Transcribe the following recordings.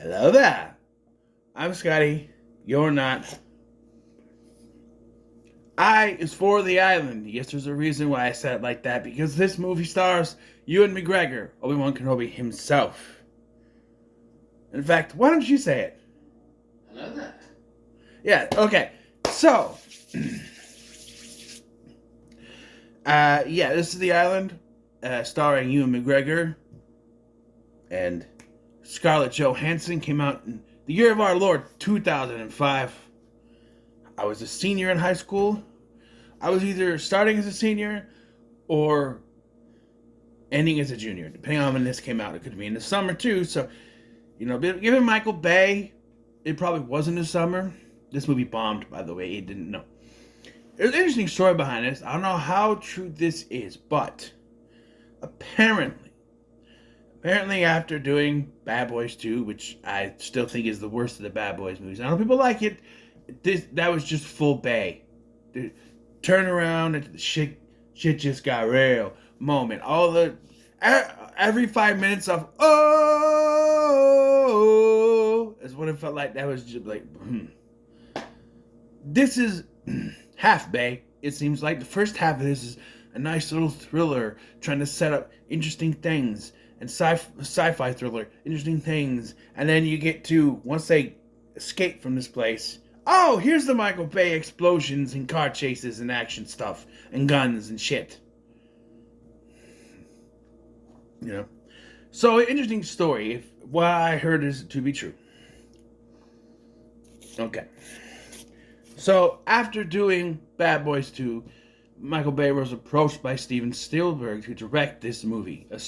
Hello there. I'm Scotty. You're not. I is for the island. Yes, there's a reason why I said it like that, because this movie stars Ewan McGregor, Obi-Wan Kenobi himself. In fact, why don't you say it? Hello there. Yeah, okay. So, this is the island, starring Ewan McGregor and Scarlett Johansson. Came out in the year of our Lord 2005. I was a senior in high school. I was either starting as a senior or ending as a junior, depending on when this came out. It could be in the summer too. So, given Michael Bay, it probably wasn't the summer. This movie bombed, by the way. He didn't know. There's an interesting story behind this. I don't know how true this is, but apparently after doing Bad Boys 2, which I still think is the worst of the Bad Boys movies. I know people like it. That was just full Bay. Turn around and shit just got real moment. Every 5 minutes of oh is what it felt like. That was just like This is half Bay. It seems like the first half of this is a nice little thriller trying to set up interesting things, and sci-fi thriller, interesting things, and then you get to, once they escape from this place, oh, here's the Michael Bay explosions and car chases and action stuff and guns and shit. So interesting story. If what I heard is to be true. Okay. So after doing Bad Boys 2, Michael Bay was approached by Steven Spielberg to direct this movie. A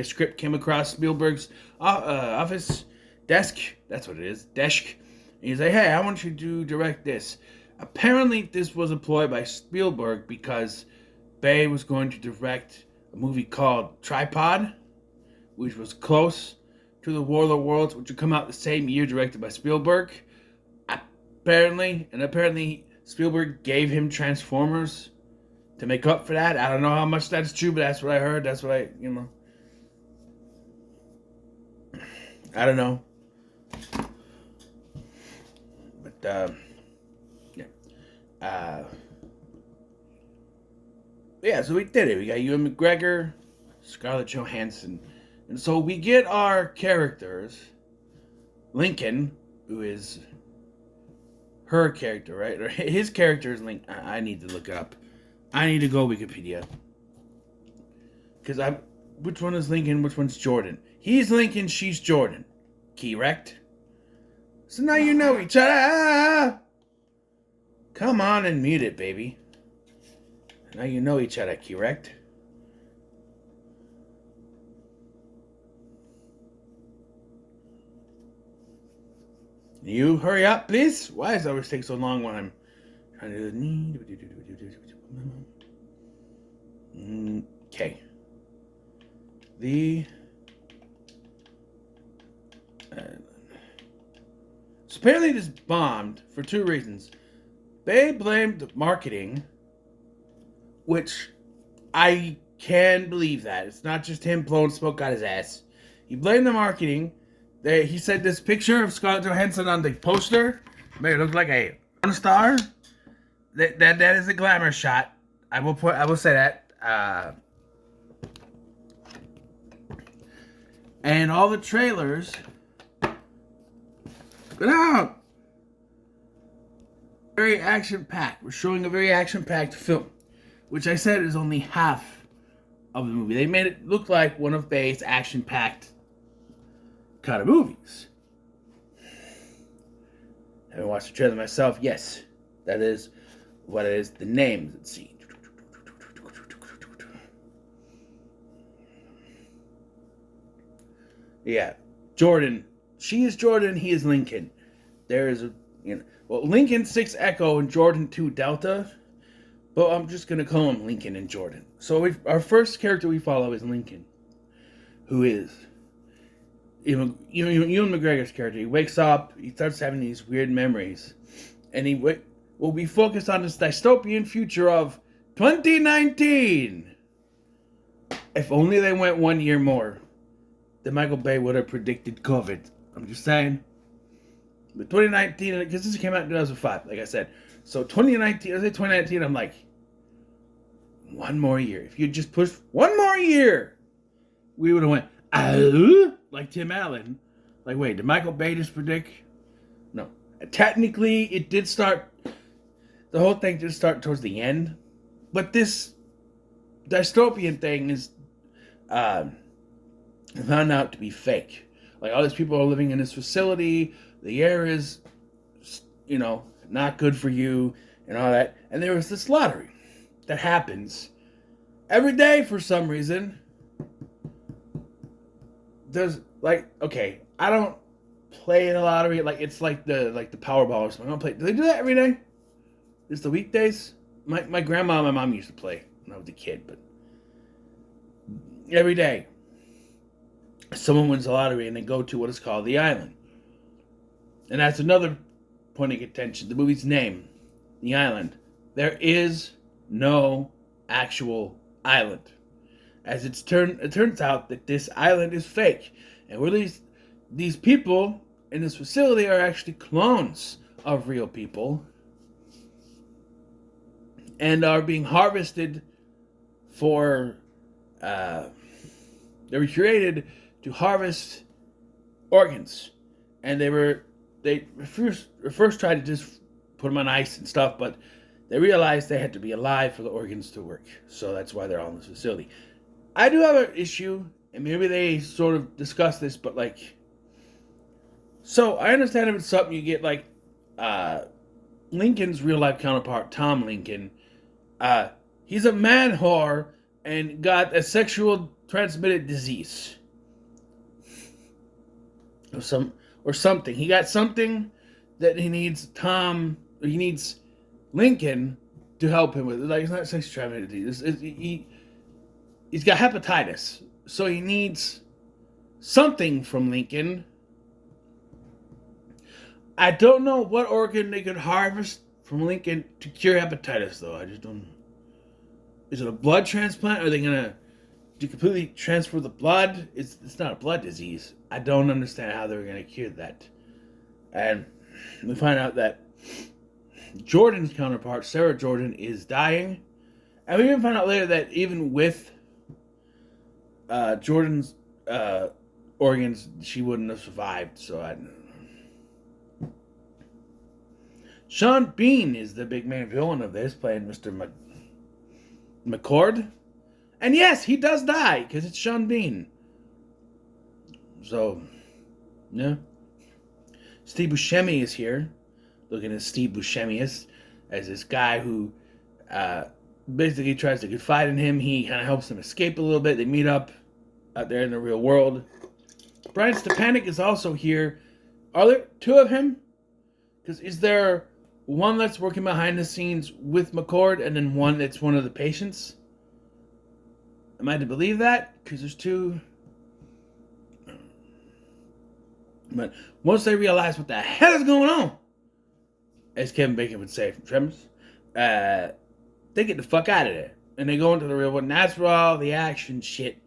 script came across Spielberg's office desk. That's what it is, desk. And he's like, hey, I want you to direct this. Apparently, this was a ploy by Spielberg because Bay was going to direct a movie called Tripod, which was close to The War of the Worlds, which would come out the same year, directed by Spielberg. Apparently, Spielberg gave him Transformers to make up for that. I don't know how much that's true, but that's what I heard. That's what I don't know. But, so we did it. We got Ewan McGregor, Scarlett Johansson. And so we get our characters. Lincoln, who is her character, right? Or his character is Lincoln. I need to look it up. I need to go Wikipedia. Because which one is Lincoln? Which one's Jordan? He's Lincoln, she's Jordan. Correct? So now you know each other. Come on and mute it, baby. Now you know each other, correct? You hurry up, please. Why does it always take so long when I'm trying to do... Okay. So apparently this bombed for two reasons. They blamed marketing, which I can believe that. It's not just him blowing smoke out his ass. He blamed the marketing. He said this picture of Scarlett Johansson on the poster made it look like a porn star. That is a glamour shot. I will say that. And all the trailers. Get out! Very action-packed. We're showing a very action-packed film, which I said is only half of the movie. They made it look like one of Bay's action-packed kind of movies. Haven't watched the trailer myself. Yes, that is what it is. The names. Let's see. Yeah, Jordan. She is Jordan. He is Lincoln. There is Lincoln 6 Echo and Jordan 2 Delta. But I'm just gonna call him Lincoln and Jordan. So our first character we follow is Lincoln, who is Ewan McGregor's character. He wakes up. He starts having these weird memories, and he will be focused on this dystopian future of 2019. If only they went 1 year more, then Michael Bay would have predicted COVID I'm just saying. But 2019, because this came out in 2005, like I said. So 2019, I say 2019, I'm like, one more year. If you just pushed one more year, we would have went, like Tim Allen. Like, wait, did Michael Bay just predict? No. Technically, it did start, the whole thing did start towards the end. But this dystopian thing is found out to be fake. Like, all these people are living in this facility. The air is, not good for you and all that. And there was this lottery that happens every day for some reason. There's okay, I don't play the lottery like it's like the Powerball or something. I don't play. Do they do that every day? Just the weekdays? My grandma and my mom used to play when I was a kid, but every day someone wins the lottery and they go to what is called the island. And that's another point of contention. The movie's name, The Island. There is no actual island. As it turns out that this island is fake. And where these people in this facility are actually clones of real people. And are being harvested for... they were created to harvest organs. And they first tried to just put them on ice and stuff, but they realized they had to be alive for the organs to work. So that's why they're all in this facility. I do have an issue, and maybe they sort of discuss this, but so I understand if it's something you get Lincoln's real life counterpart, Tom Lincoln. He's a man whore and got a sexual transmitted disease. Or something. He got something that he needs Lincoln to help him with. Like, it's not sexually transmitted disease. He's got hepatitis. So he needs something from Lincoln. I don't know what organ they could harvest from Lincoln to cure hepatitis, though. I just don't. Is it a blood transplant? Are they going to completely transfer the blood? It's not a blood disease. I don't understand how they're going to cure that. And we find out that Jordan's counterpart, Sarah Jordan, is dying. And we even find out later that even with Jordan's organs, she wouldn't have survived. So I don't know. Sean Bean is the big main villain of this, playing Mr. McCord. And yes, he does die, because it's Sean Bean. So, yeah. Steve Buscemi is here, looking at Steve Buscemi as this guy who basically tries to confide in him. He kind of helps him escape a little bit. They meet up out there in the real world. Brian Stepanek is also here. Are there two of him? Because is there one that's working behind the scenes with McCord and then one that's one of the patients? Am I to believe that? Because there's two. But once they realize what the hell is going on, as Kevin Bacon would say from Tremors, they get the fuck out of there. And they go into the real world. And that's where all the action shit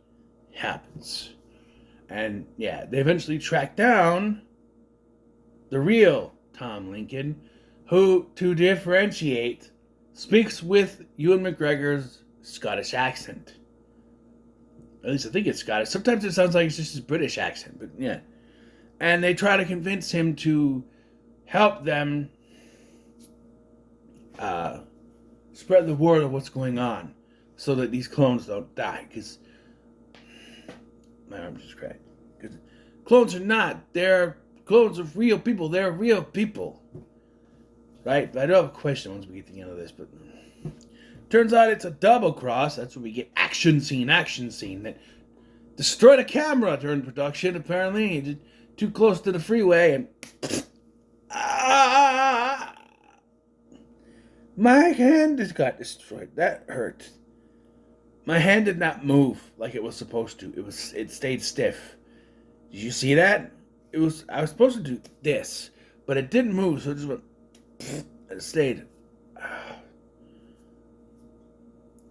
happens. And yeah, they eventually track down the real Tom Lincoln, who, to differentiate, speaks with Ewan McGregor's Scottish accent. At least I think it's Scottish. Sometimes it sounds like it's just his British accent, but yeah. And they try to convince him to help them spread the word of what's going on so that these clones don't die. Because my arm's just cracked. Because clones are not. They're clones of real people. They're real people. Right? But I do have a question once we get to the end of this. But turns out it's a double cross. That's where we get action scene. That destroyed a camera during production, apparently. Too close to the freeway and my hand just got destroyed. That hurt. My hand did not move like it was supposed to. It stayed stiff. Did you see that? I was supposed to do this, but it didn't move, so it just went. It stayed.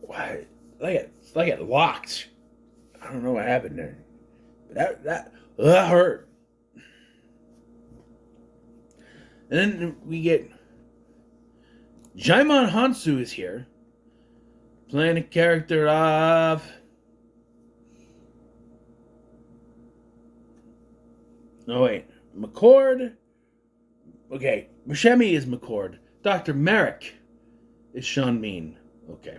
Why? Like it locked. I don't know what happened there. But that hurt. And then we get Jaimon Hansu is here, playing a character of... No, wait. McCord. Okay, Buscemi is McCord. Dr. Merrick is Sean Bean. Okay.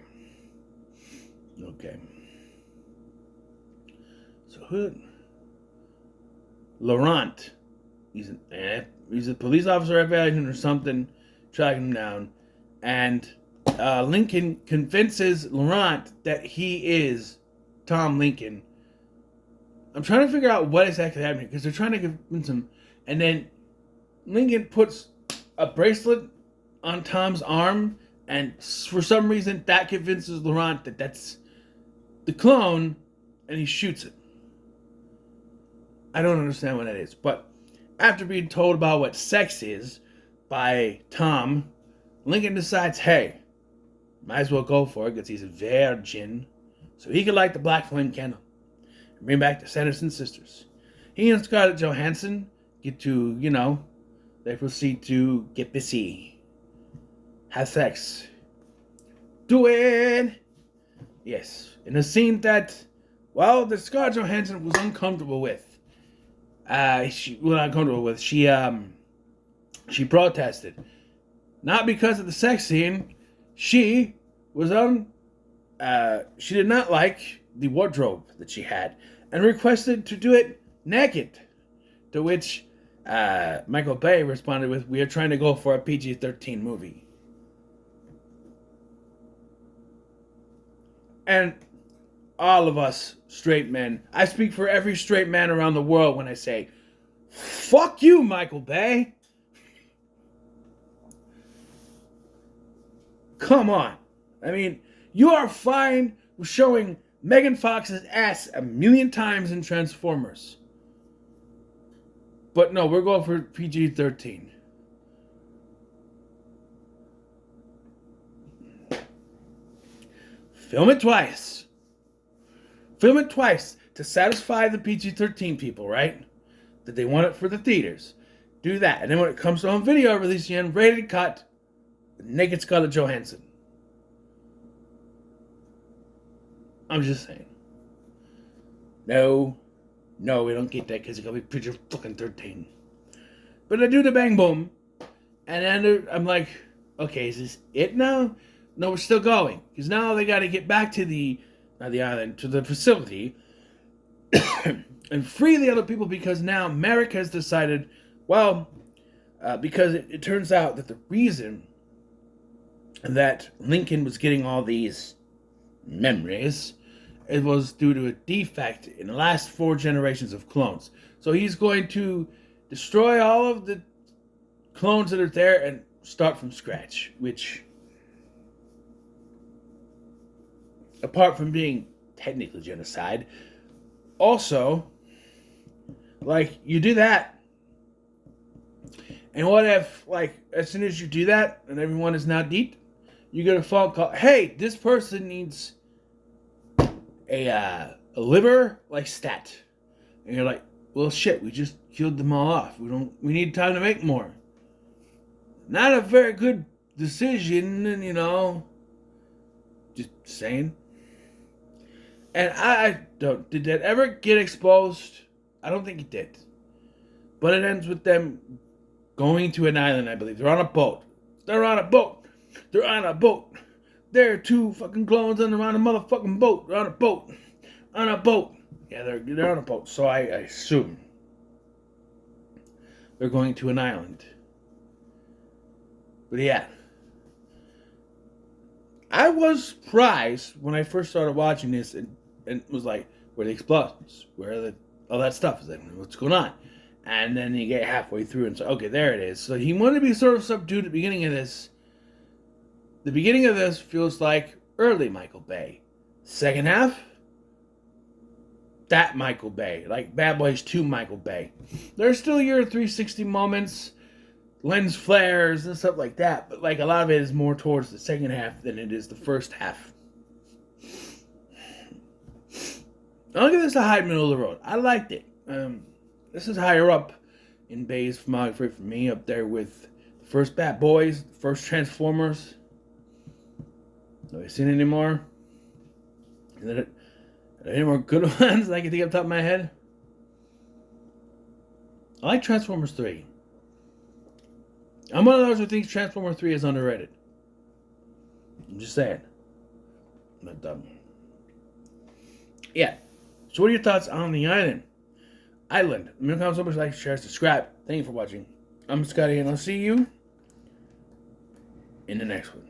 So who? Laurent. He's a police officer, FBI agent or something, tracking him down. And Lincoln convinces Laurent that he is Tom Lincoln. I'm trying to figure out what exactly happened because they're trying to convince him. And then Lincoln puts a bracelet on Tom's arm, and for some reason that convinces Laurent that that's the clone, and he shoots it. I don't understand what that is, but after being told about what sex is by Tom, Lincoln decides, hey, might as well go for it because he's a virgin, so he could light the black flame candle and bring back the Sanderson sisters. He and Scarlett Johansson get to, they proceed to get busy, have sex, do it. Yes, in a scene that, the Scarlett Johansson was uncomfortable with. She protested, not because of the sex scene. She did not like the wardrobe that she had and requested to do it naked. To which Michael Bay responded with, "We are trying to go for a PG-13 movie." And all of us straight men, I speak for every straight man around the world when I say, fuck you, Michael Bay. Come on. I mean, you are fine with showing Megan Fox's ass 1,000,000 times in Transformers. But no, we're going for PG-13. Film it twice. Film it twice to satisfy the PG-13 people, right? That they want it for the theaters. Do that. And then when it comes to home video release, you rated cut, naked Scarlett Johansson. I'm just saying. No, we don't get that because it's going to be PG-13. But I do the bang boom. And then I'm like, okay, is this it now? No, we're still going. Because now they got to get back to the island, to the facility, and free the other people because now Merrick has decided, because it turns out that the reason that Lincoln was getting all these memories, it was due to a defect in the last 4 generations of clones. So he's going to destroy all of the clones that are there and start from scratch, which, apart from being technically genocide, also, you do that, and what if, as soon as you do that, and everyone is now deep, you get a phone call, hey, this person needs a liver, stat, and you're like, well, shit, we just killed them all off, we need time to make more. Not a very good decision, and just saying. And I don't... Did that ever get exposed? I don't think it did. But it ends with them going to an island, I believe. They're on a boat. There are 2 fucking clones and they're on a motherfucking boat. They're on a boat. Yeah, they're on a boat. So I assume they're going to an island. But yeah. I was surprised when I first started watching this and was like, where are the explosions? Where are all that stuff? Is like, what's going on? And then you get halfway through and say, okay, there it is. So he wanted to be sort of subdued at the beginning of this. The beginning of this feels like early Michael Bay. Second half, that Michael Bay. Like Bad Boys 2 Michael Bay. There's still your 360 moments, lens flares and stuff like that. But a lot of it is more towards the second half than it is the first half. I'll give this a high middle of the road. I liked it. This is higher up in Bay's filmography for me, up there with First Bat Boys, first Transformers. Have you seen any more? Are there any more good ones I can think of the top of my head? I like Transformers 3. I'm one of those who thinks Transformers 3 is underrated. I'm just saying. But, yeah. So what are your thoughts on the island? Comment so much, like, share, subscribe. Thank you for watching. I'm Scotty, and I'll see you in the next one.